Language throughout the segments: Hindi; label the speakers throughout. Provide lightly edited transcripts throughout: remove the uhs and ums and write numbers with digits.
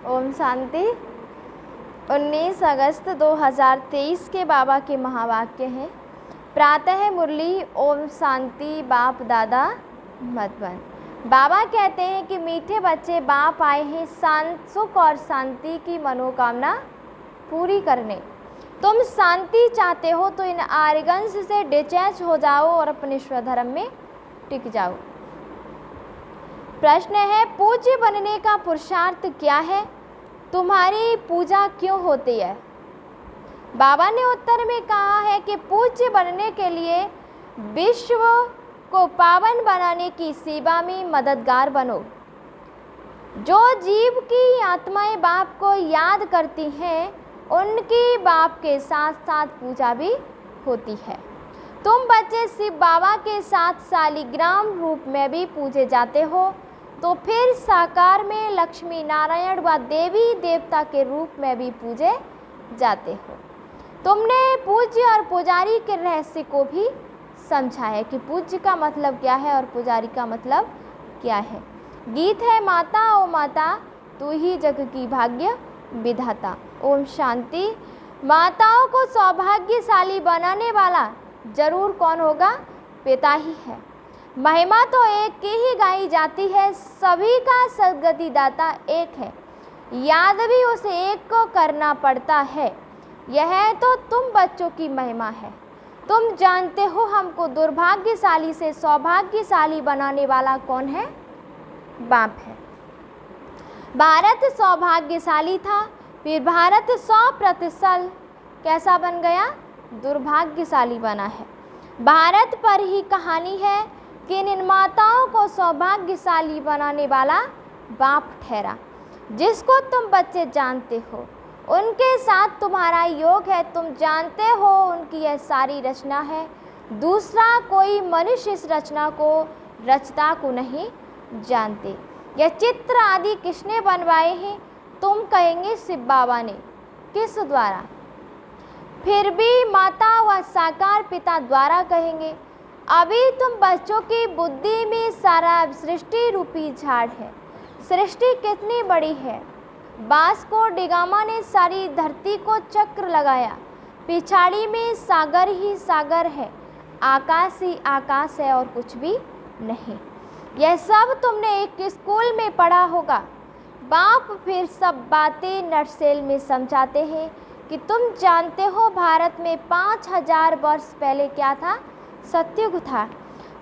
Speaker 1: ओम शांति। 19 अगस्त 2023 के बाबा के महावाक्य हैं। प्रातः मुरली ओम शांति बाप दादा मधुबन। बाबा कहते हैं कि मीठे बच्चे, बाप आए हैं सुख और शांति की मनोकामना पूरी करने। तुम शांति चाहते हो तो इन आर्गन्स से डिटैच हो जाओ और अपने स्वधर्म में टिक जाओ। प्रश्न है, पूज्य बनने का पुरुषार्थ क्या है? तुम्हारी पूजा क्यों होती है? बाबा ने उत्तर में कहा है कि पूज्य बनने के लिए विश्व को पावन बनाने की सेवा में मददगार बनो। जो जीव की आत्माएं बाप को याद करती हैं, उनकी बाप के साथ साथ पूजा भी होती है। तुम बच्चे शिव बाबा के साथ शालिग्राम रूप में भी पूजे जाते हो, तो फिर साकार में लक्ष्मी नारायण व देवी देवता के रूप में भी पूजे जाते हो। तुमने पूज्य और पुजारी के रहस्य को भी समझा है कि पूज्य का मतलब क्या है और पुजारी का मतलब क्या है। गीत है, माता ओ माता तू ही जग की भाग्य विधाता। ओम शांति। माताओं को सौभाग्यशाली बनाने वाला जरूर कौन होगा? पिता ही है। महिमा तो एक की ही गाई जाती है, सभी का सद्गति दाता एक है, याद भी उसे एक को करना पड़ता है। यह तो तुम बच्चों की महिमा है। तुम जानते हो हमको दुर्भाग्यशाली से सौभाग्यशाली बनाने वाला कौन है? बाप है। भारत सौभाग्यशाली था, फिर भारत 100% कैसा बन गया? दुर्भाग्यशाली बना है। भारत पर ही कहानी है कि इन माताओं को सौभाग्यशाली बनाने वाला बाप ठहरा, जिसको तुम बच्चे जानते हो। उनके साथ तुम्हारा योग है, तुम जानते हो उनकी यह सारी रचना है। दूसरा कोई मनुष्य इस रचना को, रचता को नहीं जानते। यह चित्र आदि किसने बनवाए हैं? तुम कहेंगे शिव बाबा ने। किस द्वारा? फिर भी माता व साकार पिता द्वारा कहेंगे। अभी तुम बच्चों की बुद्धि में सारा सृष्टि रूपी झाड़ है। सृष्टि कितनी बड़ी है। बास्को डिगामा ने सारी धरती को चक्र लगाया। पिछाड़ी में सागर ही सागर है, आकाश ही आकाश है और कुछ भी नहीं। यह सब तुमने एक स्कूल में पढ़ा होगा। बाप फिर सब बातें नटसेल में समझाते हैं कि तुम जानते हो भारत में 5000 वर्ष पहले क्या था? सतयुग था।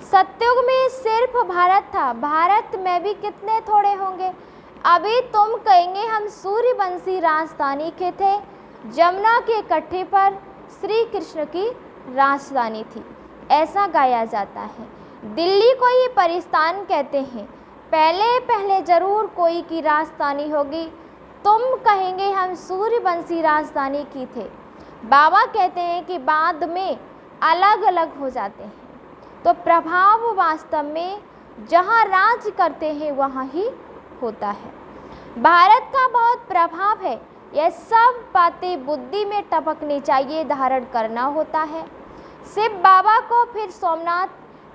Speaker 1: सतयुग में सिर्फ भारत था। भारत में भी कितने थोड़े होंगे। अभी तुम कहेंगे हम सूर्यवंशी राजधानी के थे। जमुना के कट्टे पर श्री कृष्ण की राजधानी थी, ऐसा गाया जाता है। दिल्ली को ही परिस्थान कहते हैं। पहले पहले जरूर कोई की राजधानी होगी। तुम कहेंगे हम सूर्यवंशी राजधानी की थे। बाबा कहते हैं कि बाद में अलग अलग हो जाते हैं, तो प्रभाव वास्तव में जहाँ राज करते हैं वहाँ ही होता है। भारत का बहुत प्रभाव है। यह सब बातें बुद्धि में टपकनी चाहिए, धारण करना होता है। शिव बाबा को फिर सोमनाथ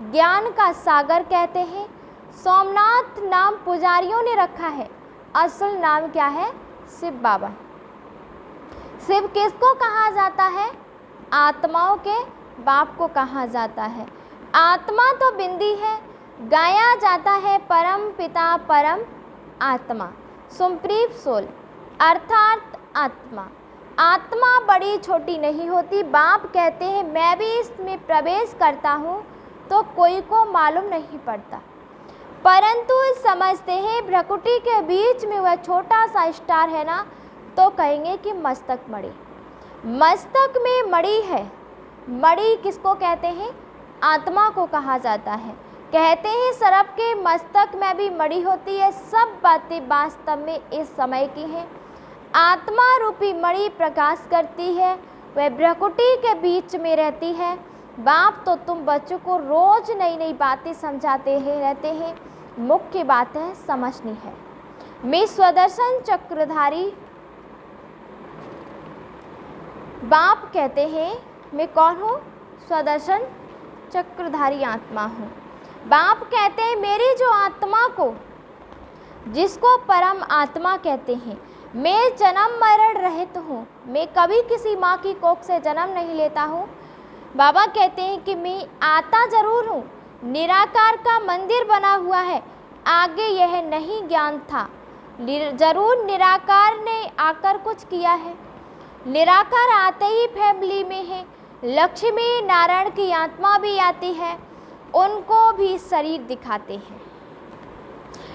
Speaker 1: ज्ञान का सागर कहते हैं। सोमनाथ नाम पुजारियों ने रखा है, असल नाम क्या है? शिव बाबा। शिव किसको कहा जाता है? आत्माओं के बाप को कहा जाता है। आत्मा तो बिंदी है, गाया जाता है परम पिता परम आत्मा, सुप्रीम सोल अर्थात आत्मा। आत्मा बड़ी छोटी नहीं होती। बाप कहते हैं मैं भी इसमें प्रवेश करता हूँ तो कोई को मालूम नहीं पड़ता, परंतु समझते हैं भ्रकुटी के बीच में वह छोटा सा स्टार है ना, तो कहेंगे कि मस्तक मणि। मस्तक में मणि है। मणि किसको कहते हैं? आत्मा को कहा जाता है। कहते हैं सर्प के मस्तक में भी मणि होती है। सब बातें वास्तव में इस समय की हैं। आत्मा रूपी मणि प्रकाश करती है, वह भ्रकुटी के बीच में रहती है। बाप तो तुम बच्चों को रोज नई नई बातें समझाते हैं रहते हैं। मुख्य बात है समझनी है। मैं स्वदर्शन चक्रधारी, बाप कहते हैं मैं कौन हूँ? स्वदर्शन चक्रधारी आत्मा हूँ। बाप कहते हैं मेरी जो आत्मा को, जिसको परम आत्मा कहते हैं, मैं जन्म मरण रहित हूँ, मैं कभी किसी माँ की कोख से जन्म नहीं लेता हूँ। बाबा कहते हैं कि मैं आता ज़रूर हूँ, निराकार का मंदिर बना हुआ है, आगे यह नहीं ज्ञान था, ज़रूर निराकार ने आकर कुछ किया है। निराकार आते ही फैमिली में है, लक्ष्मी नारायण की आत्मा भी आती है, उनको भी शरीर दिखाते हैं।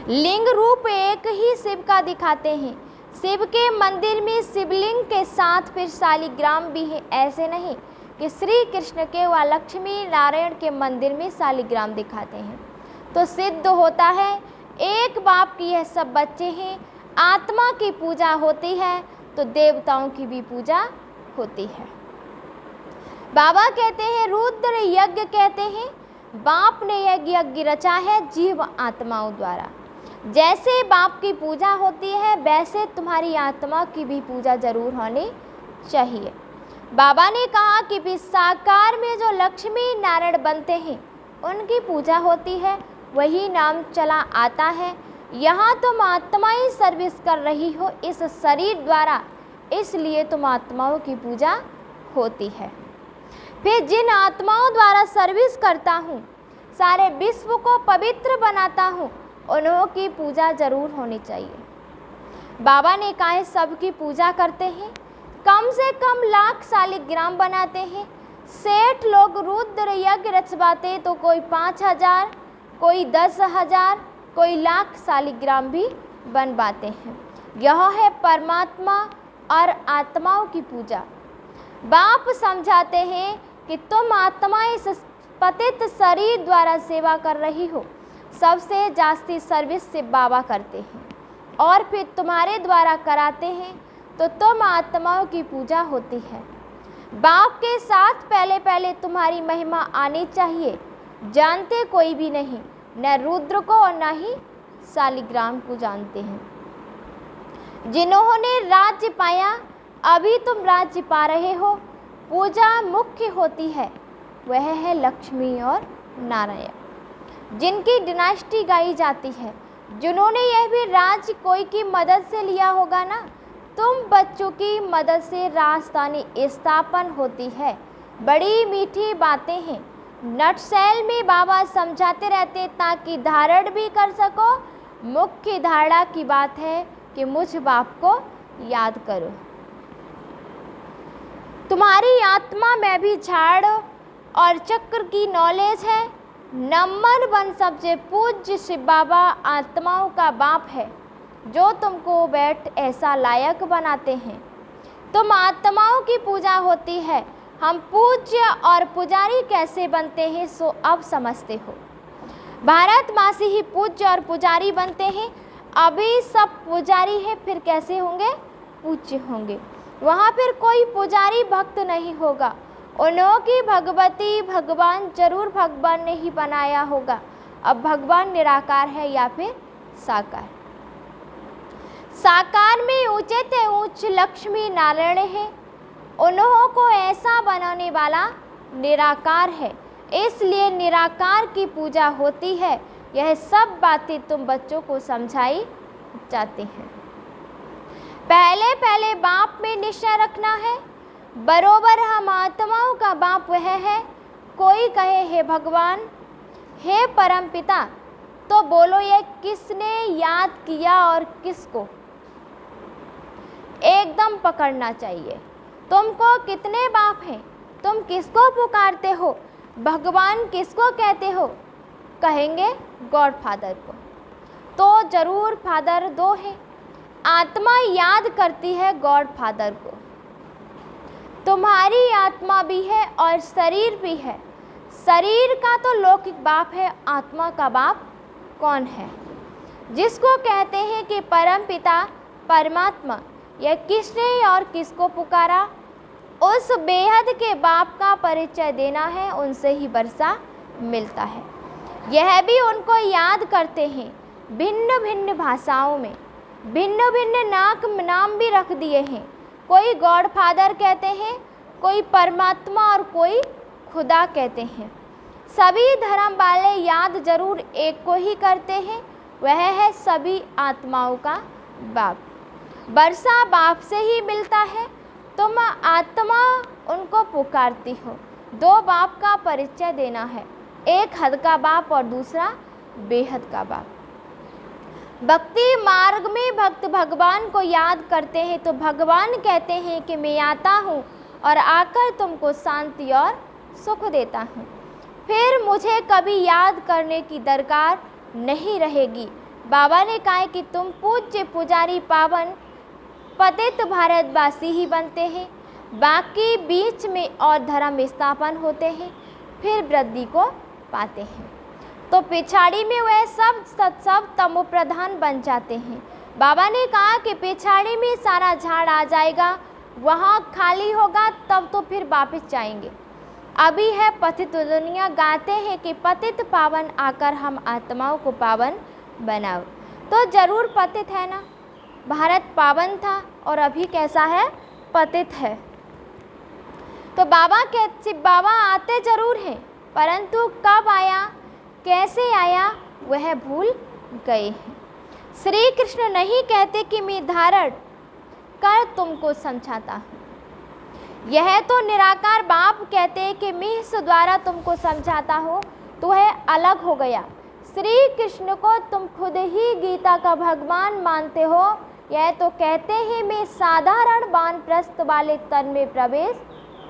Speaker 1: लिंग रूप एक ही शिव का दिखाते हैं। शिव के मंदिर में शिवलिंग के साथ फिर शालिग्राम भी है। ऐसे नहीं कि श्री कृष्ण के व लक्ष्मी नारायण के मंदिर में शालिग्राम दिखाते हैं। तो सिद्ध होता है एक बाप की यह सब बच्चे हैं। आत्मा की पूजा होती है तो देवताओं की भी पूजा होती है। बाबा कहते हैं रुद्र यज्ञ कहते हैं, बाप ने यह यज्ञ रचा है जीव आत्माओं द्वारा। जैसे बाप की पूजा होती है वैसे तुम्हारी आत्मा की भी पूजा जरूर होनी चाहिए। बाबा ने कहा कि भी साकार में जो लक्ष्मी नारायण बनते हैं उनकी पूजा होती है, वही नाम चला आता है। यहाँ तुम आत्माएं सर्विस कर रही हो इस शरीर द्वारा, इसलिए तुम आत्माओं की पूजा होती है। फिर जिन आत्माओं द्वारा सर्विस करता हूँ, सारे विश्व को पवित्र बनाता हूँ, उन्हों की पूजा जरूर होनी चाहिए। बाबा ने कहा है सबकी पूजा करते हैं, कम से कम लाख शालिग्राम बनाते हैं। सेठ लोग रुद्र यज्ञ रचवाते तो कोई 5000, कोई 10,000, कोई लाख शालिग्राम भी बनवाते हैं। यह है परमात्मा और आत्माओं की पूजा। बाप समझाते हैं कि तुम आत्माएं इस पतित शरीर द्वारा सेवा कर रही हो, सबसे जास्ती सर्विस से बाबा करते हैं और फिर तुम्हारे द्वारा कराते हैं, तो तुम आत्माओं की पूजा होती है। बाप के साथ पहले पहले तुम्हारी महिमा आनी चाहिए। जानते कोई भी नहीं, न रुद्र को और न ही शालिग्राम को जानते हैं। जिन्होंने राज्य पाया अभी तुम राज्य पा रहे हो, पूजा मुख्य होती है, वह है लक्ष्मी और नारायण, जिनकी डिनास्टी गाई जाती है। जिन्होंने यह भी राज्य कोई की मदद से लिया होगा ना, तुम बच्चों की मदद से राजधानी स्थापन होती है। बड़ी मीठी बातें हैं, नटशेल में बाबा समझाते रहते ताकि धारण भी कर सको। मुख्य धारणा की बात है कि मुझ बाप को याद करो। तुम्हारी आत्मा में भी झाड़ और चक्र की नॉलेज है। नंबर 1 सबसे पूज्य शिव बाबा आत्माओं का बाप है, जो तुमको बैठ ऐसा लायक बनाते हैं। तुम आत्माओं की पूजा होती है। हम पूज्य और पुजारी कैसे बनते हैं सो अब समझते हो। भारतवासी ही पूज्य और पुजारी बनते हैं। अभी सब पुजारी हैं, फिर कैसे होंगे? पूज्य होंगे। वहाँ फिर कोई पुजारी भक्त नहीं होगा। उन्हों की भगवती भगवान जरूर भगवान ने ही बनाया होगा। अब भगवान निराकार है या फिर साकार। साकार में ऊंचे से ऊंच लक्ष्मी नारायण है। उन्हों को ऐसा बनाने वाला निराकार है, इसलिए निराकार की पूजा होती है। यह सब बातें तुम बच्चों को समझाई जाती हैं। पहले पहले बाप में निश्चय रखना है, बरोबर हम आत्माओं का बाप वह है। कोई कहे हे भगवान, हे परमपिता, तो बोलो ये किसने याद किया और किसको? एकदम पकड़ना चाहिए। तुमको कितने बाप हैं? तुम किसको पुकारते हो? भगवान किसको कहते हो? कहेंगे गॉड फादर को। तो जरूर फादर 2 हैं। आत्मा याद करती है गॉड फादर को। तुम्हारी आत्मा भी है और शरीर भी है। शरीर का तो लौकिक बाप है, आत्मा का बाप कौन है? जिसको कहते हैं कि परम पिता परमात्मा, यह किसने और किसको पुकारा? उस बेहद के बाप का परिचय देना है, उनसे ही वर्षा मिलता है। यह भी उनको याद करते हैं। भिन्न भिन्न भाषाओं में भिन्न भिन्न नाम भी रख दिए हैं। कोई गॉड फादर कहते हैं, कोई परमात्मा और कोई खुदा कहते हैं। सभी धर्म वाले याद जरूर एक को ही करते हैं, वह है सभी आत्माओं का बाप। वर्षा बाप से ही मिलता है, तुम आत्मा उनको पुकारती हो। दो बाप का परिचय देना है, एक हद का बाप और दूसरा बेहद का बाप। भक्ति मार्ग में भक्त भगवान को याद करते हैं तो भगवान कहते हैं कि मैं आता हूँ और आकर तुमको शांति और सुख देता हूँ, फिर मुझे कभी याद करने की दरकार नहीं रहेगी। बाबा ने कहा कि तुम पूज्य पुजारी पावन पतित भारतवासी ही बनते हैं, बाकी बीच में और धर्म स्थापन होते हैं, फिर वृद्धि को पाते हैं, तो पिछाड़ी में वह सब तमो प्रधान बन जाते हैं। बाबा ने कहा कि पिछाड़ी में सारा झाड़ आ जाएगा, वहाँ खाली होगा, तब तो फिर वापस जाएंगे। अभी है पतित दुनिया, गाते हैं कि पतित पावन आकर हम आत्माओं को पावन बनाओ। तो जरूर पतित है ना, भारत पावन था और अभी कैसा है, पतित है। तो बाबा आते जरूर हैं, परंतु कब आया, कैसे आया, वह भूल गए हैं। श्री कृष्ण नहीं कहते कि मैं धारण कर तुमको समझाता हूँ, यह तो निराकार बाप कहते हैं कि मैं इस द्वारा तुमको समझाता हूँ, तो वह अलग हो गया। श्री कृष्ण को तुम खुद ही गीता का भगवान मानते हो, यह तो कहते हैं मैं साधारण वानप्रस्थ वाले तन में प्रवेश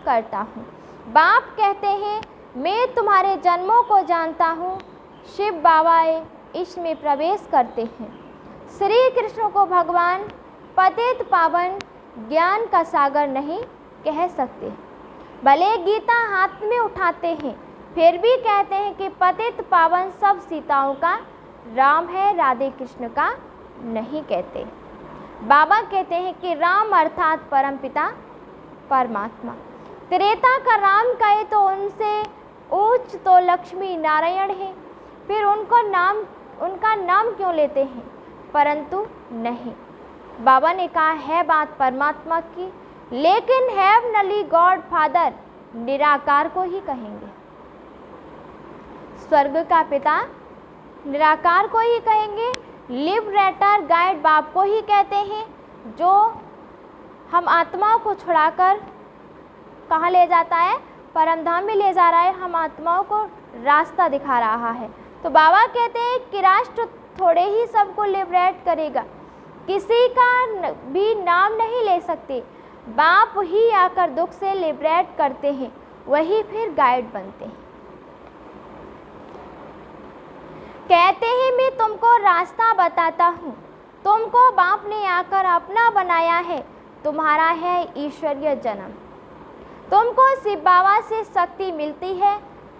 Speaker 1: करता हूँ। बाप कहते हैं मैं तुम्हारे जन्मों को जानता हूँ, शिव बाबा इसमें प्रवेश करते हैं। श्री कृष्ण को भगवान पतित पावन ज्ञान का सागर नहीं कह सकते, भले गीता हाथ में उठाते हैं, फिर भी कहते हैं कि पतित पावन सब सीताओं का राम है, राधे कृष्ण का नहीं कहते। बाबा कहते हैं कि राम अर्थात परमपिता परमात्मा। त्रेता का राम कहे तो उनसे उच्च तो लक्ष्मी नारायण है, फिर उनका नाम क्यों लेते हैं, परंतु नहीं। बाबा ने कहा है बात परमात्मा की, लेकिन हेवनली गॉड फादर निराकार को ही कहेंगे, स्वर्ग का पिता निराकार को ही कहेंगे। लिबरेटर गाइड बाप को ही कहते हैं, जो हम आत्माओं को छुड़ाकर कहाँ ले जाता है, परमधाम में ले जा रहा है, हम आत्माओं को रास्ता दिखा रहा है। तो बाबा कहते हैं कि राष्ट्र थोड़े ही सबको लिबरेट करेगा, किसी का भी नाम नहीं ले सकते, बाप ही आकर दुख से लिबरेट करते हैं, वही फिर गाइड बनते हैं। कहते हैं मैं तुमको रास्ता बताता हूँ, तुमको बाप ने आकर अपना बनाया है, तुम्हारा है ईश्वरीय जन्म, तुमको शिव बाबा से शक्ति मिलती है,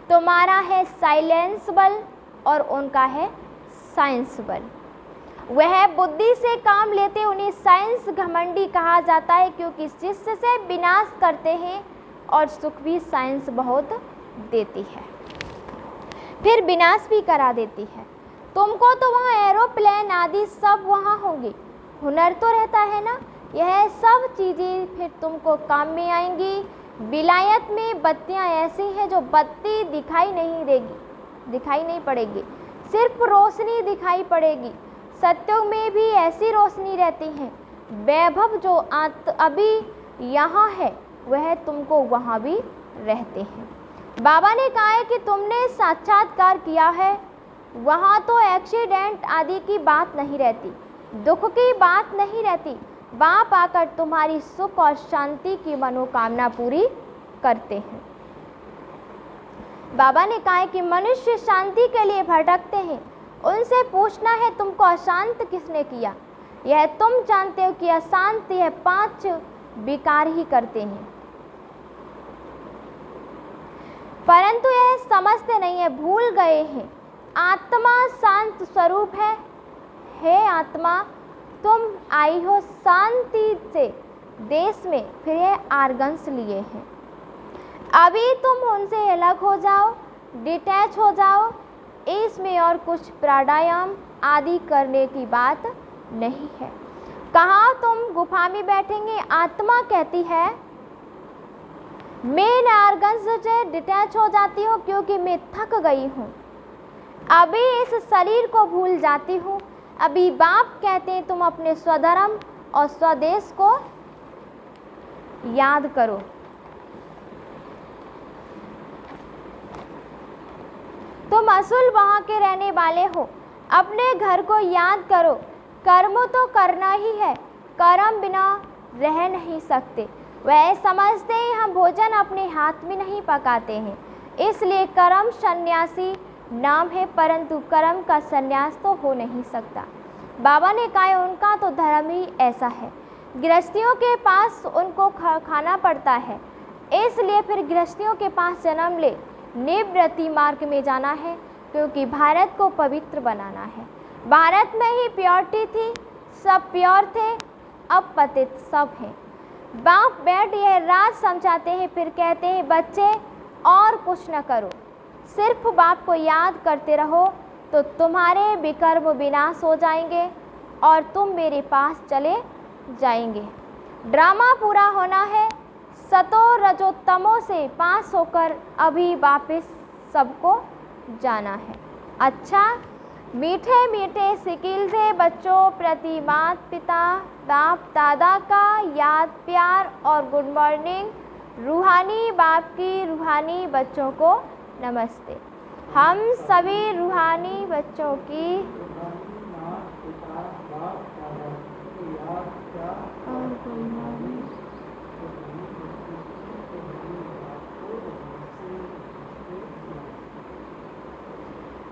Speaker 1: तुम्हारा है साइलेंस बल और उनका है साइंस बल। वह बुद्धि से काम लेते, उन्हें साइंस घमंडी कहा जाता है, क्योंकि शिष्य से विनाश करते हैं और सुख भी साइंस बहुत देती है, फिर विनाश भी करा देती है। तुमको तो वहाँ एरोप्लेन आदि सब वहाँ होंगे, हुनर तो रहता है ना, यह सब चीज़ें फिर तुमको काम में आएंगी। विलायत में बत्तियाँ ऐसी हैं जो बत्ती दिखाई नहीं पड़ेगी, सिर्फ रोशनी दिखाई पड़ेगी। सत्युग में भी ऐसी रोशनी रहती है, वैभव जो अभी यहाँ है वह तुमको वहाँ भी रहते हैं। बाबा ने कहा है कि तुमने साक्षात्कार किया है, वहाँ तो एक्सीडेंट आदि की बात नहीं रहती, दुख की बात नहीं रहती, बाप आकर तुम्हारी सुख और शांति की मनोकामना पूरी करते हैं। बाबा ने कहा है कि मनुष्य शांति के लिए भटकते हैं, उनसे पूछना है तुमको अशांत किसने किया, यह तुम जानते हो कि अशांत यह 5 विकार ही करते हैं, परंतु यह समझते नहीं है, भूल गए हैं। आत्मा शांत स्वरूप है, हे आत्मा तुम आई हो शांति से देश में, फिर यह आर्गन्स लिए हैं, अभी तुम उनसे अलग हो जाओ, डिटैच हो जाओ, इसमें और कुछ प्राणायाम आदि करने की बात नहीं है। कहाँ तुम गुफा में बैठेंगे, आत्मा कहती है मैं आर्गन्स से डिटैच हो जाती हूँ क्योंकि मैं थक गई हूँ, अभी इस शरीर को भूल जाती हूँ। अभी बाप कहते हैं तुम अपने स्वधर्म और स्वदेश को याद करो। तुम असूल वहाँ के रहने वाले हो, अपने घर को याद करो। कर्म तो करना ही है, कर्म बिना रह नहीं सकते। वह समझते हैं हम भोजन अपने हाथ में नहीं पकाते हैं, इसलिए कर्म सन्यासी नाम है, परंतु कर्म का सन्यास तो हो नहीं सकता। बाबा ने कहा उनका तो धर्म ही ऐसा है, गृहस्थियों के पास उनको खाना पड़ता है, इसलिए फिर गृहस्थियों के पास जन्म ले निवृत्ति मार्ग में जाना है, क्योंकि भारत को पवित्र बनाना है। भारत में ही प्योरिटी थी, सब प्योर थे, अब पतित सब हैं। बाप बैठ यह राज समझाते हैं, फिर कहते हैं बच्चे और कुछ न करो, सिर्फ बाप को याद करते रहो तो तुम्हारे विकर्म विनाश हो जाएंगे और तुम मेरे पास चले जाएंगे। ड्रामा पूरा होना है, सतो रजो तमो से पास होकर अभी वापस सबको जाना है। अच्छा, मीठे मीठे सिकिल से बच्चों प्रति माता पिता बाप दादा का याद प्यार और गुड मॉर्निंग। रूहानी बाप की रूहानी बच्चों को नमस्ते। हम सभी रूहानी बच्चों की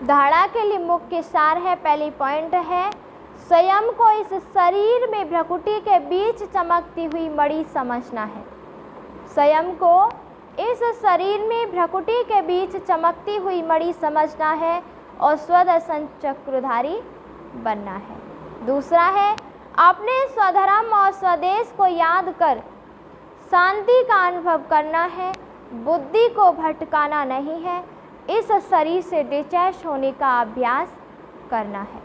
Speaker 1: धारणा के लिए मुख्य सार है। पहली पॉइंट है स्वयं को इस शरीर में भ्रकुटी के बीच चमकती हुई मणि समझना है। स्वयं को इस शरीर में भ्रकुटी के बीच चमकती हुई मणि समझना है और स्वदर्शन चक्रधारी बनना है। दूसरा है अपने स्वधर्म और स्वदेश को याद कर शांति का अनुभव करना है, बुद्धि को भटकाना नहीं है, इस शरीर से डिटैच होने का अभ्यास करना है।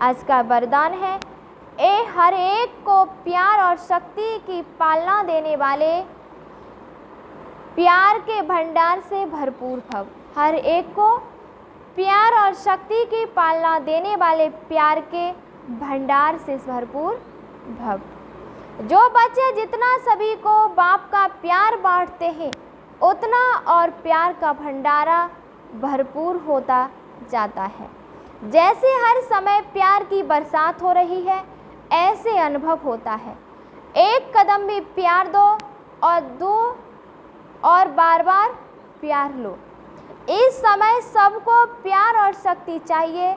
Speaker 1: आज का वरदान है हर एक को प्यार और शक्ति की पालना देने वाले प्यार के भंडार से भरपूर भव। हर एक को प्यार और शक्ति की पालना देने वाले प्यार के भंडार से भरपूर भव। जो बच्चे जितना सभी को बाप का प्यार बांटते हैं उतना और प्यार का भंडारा भरपूर होता जाता है। जैसे हर समय प्यार की बरसात हो रही है ऐसे अनुभव होता है। एक कदम भी प्यार दो और दो और बार बार प्यार लो। इस समय सबको प्यार और शक्ति चाहिए,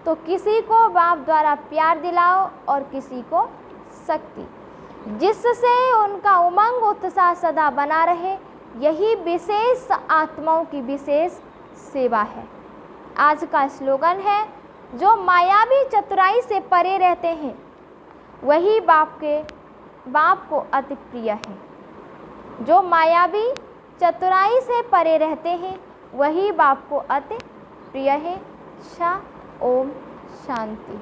Speaker 1: तो किसी को बाप द्वारा प्यार दिलाओ और किसी को शक्ति, जिससे उनका उमंग उत्साह सदा बना रहे। यही विशेष आत्माओं की विशेष सेवा है। आज का स्लोगन है जो मायावी चतुराई से परे रहते हैं वही बाप को अति प्रिय है। जो मायावी चतुराई से परे रहते हैं वही बाप को अति प्रिय है। ओम शांति।